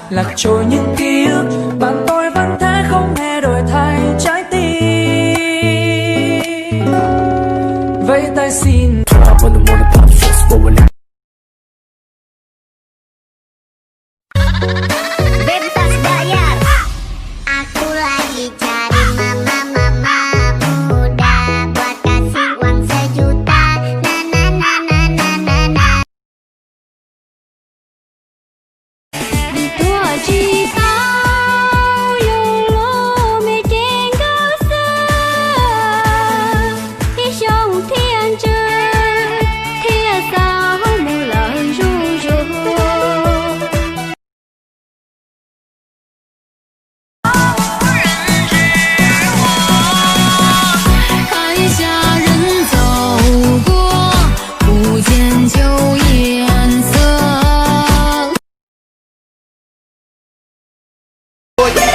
lạc trôi những ký ức, bạn tôi vẫn thế không hề đổi thay trái tim. Vẫy tay xin Bebas bayar. Aku lagi cari mama muda buat kasih uang 1 juta. Tua chỉ tao yêu lo mê trên cơ sở đi trong thiên chơi thiên sao một lời ru ru.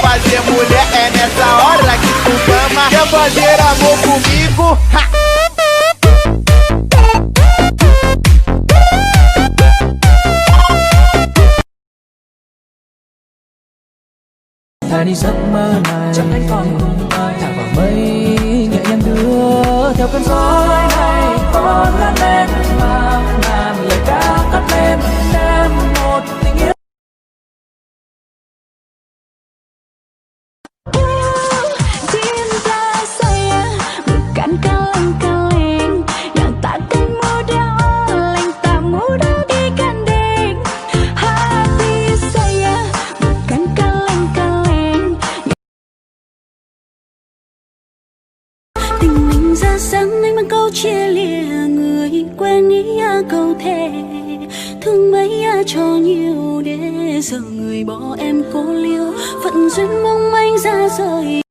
Fazer mulher é nessa hora que tu ama. Quer fazer amor comigo? Ha! thả đi giấc mơ này, chắc anh còn cùng ai thả vào mây nhẹ nhàng đưa theo cơn gió này. Con lan lên mang ngàn lời ca cất lên em một tình yêu. Tình mình ra sáng anh mang câu chia lìa, người quên ý câu thề thương mấy cho nhiều để giờ người bỏ em cô liêu phận duyên mong anh ra rời.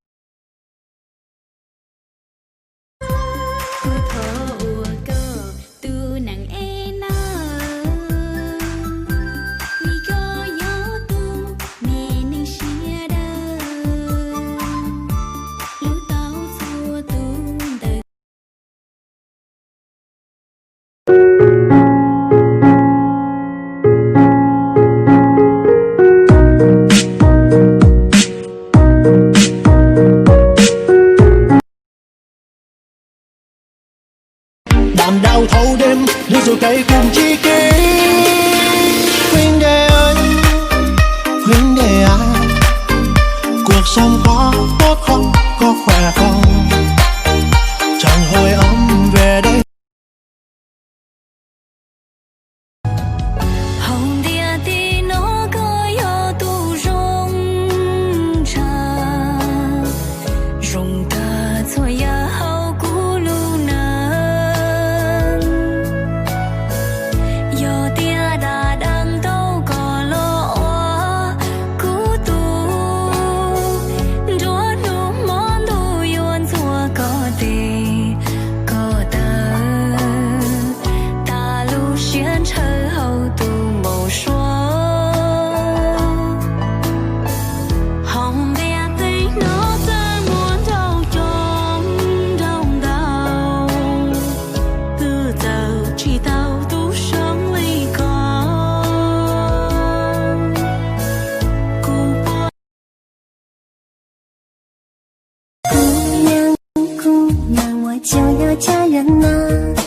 Đàn đau thâu đêm đưa rồi cây cùng chi kỷ. Huynh đệ ơi, huynh đệ à, cuộc sống có tốt không, có khỏe không, chẳng hồi âm về đây.就要嫁人啊。